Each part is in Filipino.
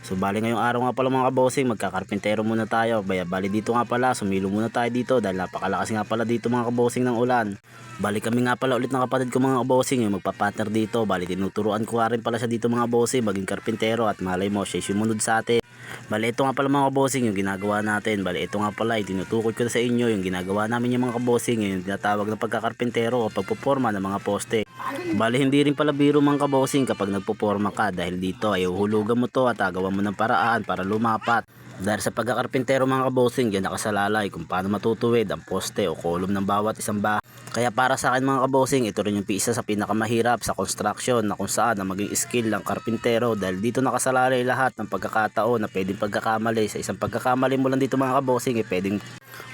So bali ngayong araw nga pala mga kabosing, magkakarpintero muna tayo. Bali dito nga pala, sumilo muna tayo dito dahil napakalakas nga pala dito mga kabosing ng ulan. Bali kami nga pala ulit ng kapatid ko mga kabosing yung magpapartner dito. Bali tinuturuan ko nga rin pala siya dito mga kabosing maging karpintero at malay mo siya sumunod sa atin. Bali ito nga pala mga kabosing yung ginagawa natin. Bali ito nga pala itinutukod ko na sa inyo yung ginagawa namin yung mga kabosing yung tinatawag na pagkakarpintero o pagpuporma ng mga poste. Bali hindi rin pala biro mga kabosing kapag nagpuporma ka dahil dito ay uhulugan mo to at agawan mo ng paraan para lumapat. Dahil sa pagkakarpintero mga kabosing yan nakasalalay kung paano matutuwid ang poste o kolom ng bawat isang bahay. Kaya para sa akin mga kabosing ito rin yung isa sa pinakamahirap sa construction na kung saan na maging skill ng karpintero dahil dito nakasalalay lahat ng pagkakataon na pwedeng pagkakamali. Sa isang pagkakamali mo lang dito mga kabosing pwedeng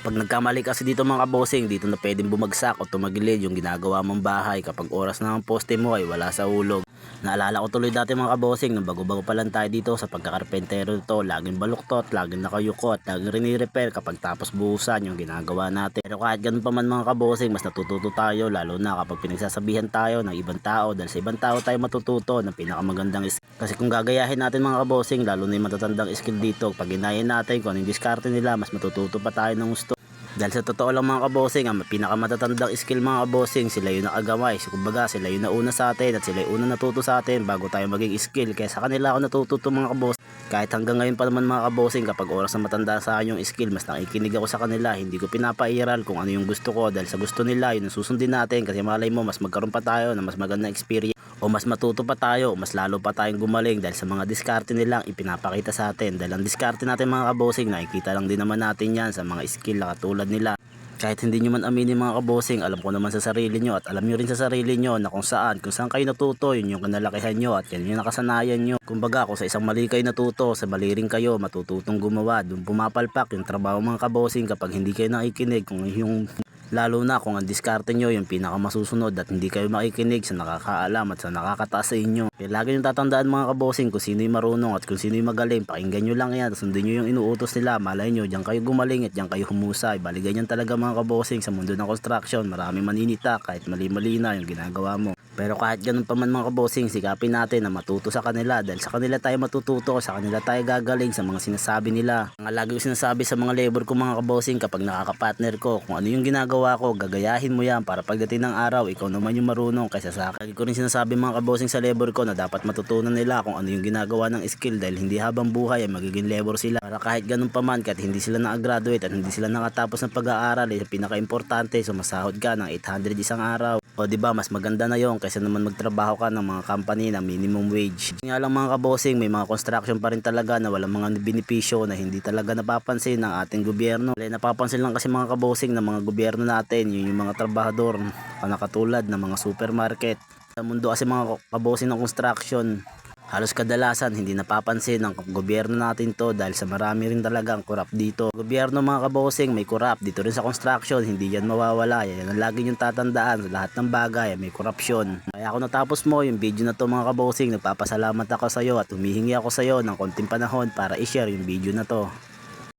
pag nagkamali kasi dito mga kabosing dito na pwedeng bumagsak o tumagilid yung ginagawa mong bahay kapag oras na ang poste mo ay wala sa hulog. Naalala ko tuloy dati mga kabosing nung bago-bago pa lang tayo dito sa pagkakarpentero to, laging baluktot, laging nakayukot, laging rini-repair kapag tapos buhusan yung ginagawa natin. Pero kahit ganun pa man mga kabosing mas natututo tayo lalo na kapag pinagsasabihan tayo ng ibang tao dahil sa ibang tao tayo matututo ng pinakamagandang skill. Kasi kung gagayahin natin mga kabosing lalo na yung matatandang skill dito, pag ginahin natin kung anong diskarte nila mas matututo pa tayo ng gusto. Dahil sa totoo lang mga kabosing, ang pinakamatatandang skill mga kabosing, sila yung nakagamay. So, kumbaga sila yung nauna sa atin at sila yung una natuto sa atin bago tayo maging skill. Kaya sa kanila ako natututo mga kabosing. Kahit hanggang ngayon pa naman mga kabosing, kapag oras na matanda sa akin yung skill, mas nakikinig ako sa kanila. Hindi ko pinapairal kung ano yung gusto ko dahil sa gusto nila, yun ang susundin natin. Kasi malay mo, mas magkaroon pa tayo na mas magandang experience. O mas matuto pa tayo, o mas lalo pa tayong gumaling dahil sa mga diskarte nilang ipinapakita sa atin. Dahil ang diskarte natin mga kabosing, nakikita lang din naman natin yan sa mga skill na katulad nila. Kahit hindi nyo man aminin mga kabosing, alam ko naman sa sarili nyo at alam nyo rin sa sarili nyo na kung saan kayo natuto, yun yung kanalakihan nyo at yan yung nakasanayan nyo. Kumbaga kung sa isang mali kayo natuto, sa mali rin kayo matututong gumawa. Doon pumapalpak yung trabaho mga kabosing kapag hindi kayo nakikinig kung yung lalo na kung ang diskarte nyo yung pinakamasusunod at hindi kayo makikinig sa nakakaalam at sa nakakataas sa inyo. Kaya lagi nyo tatandaan mga kabosing kung sino yung marunong at kung sino yung magaling. Pakinggan nyo lang yan at sundin nyo yung inuutos nila. Malay nyo, diyan kayo gumaling at diyan kayo humusay. Bali ganyan talaga mga kabosing sa mundo ng construction. Marami maninita kahit mali-mali na yung ginagawa mo. Pero kahit ganun pa man mga kabosing, sikapin natin na matuto sa kanila dahil sa kanila tayo matututo, sa kanila tayo gagaling sa mga sinasabi nila. Ang lagi ko sinasabi sa mga labor ko mga kabosing kapag nakakapartner ko, kung ano yung ginagawa ko, gagayahin mo yan para pagdating ng araw, ikaw naman yung marunong kaysa sa akin. Lagi ko rin sinasabi mga kabosing sa labor ko na dapat matutunan nila kung ano yung ginagawa ng skill dahil hindi habang buhay ay magiging labor sila. Para kahit ganun pa man, kahit hindi sila nakagraduate at hindi sila nakatapos ng pag-aaral, pinaka-importante, sumasahod ka ng 800 isang araw. O diba, mas maganda na yon kaysa naman magtrabaho ka ng mga company na minimum wage. Nga lang mga kabosing, may mga construction pa rin talaga na walang mga benepisyo na hindi talaga napapansin ng ating gobyerno. Napapansin lang kasi mga kabosing ng mga gobyerno natin, yun yung mga trabahador na katulad ng mga supermarket. Sa mundo kasi mga kabosing ng construction, halos kadalasan hindi napapansin ng gobyerno natin to dahil sa marami rin talagang corrupt dito. Gobyerno mga kabosing may corrupt dito rin sa construction, hindi yan mawawala. Yan ang lagi yung tatandaan sa lahat ng bagay, may corruption. Kaya ako natapos mo yung video na to mga kabosing, nagpapasalamat ako sa iyo at humihingi ako sa iyo ng konting panahon para i-share yung video na to.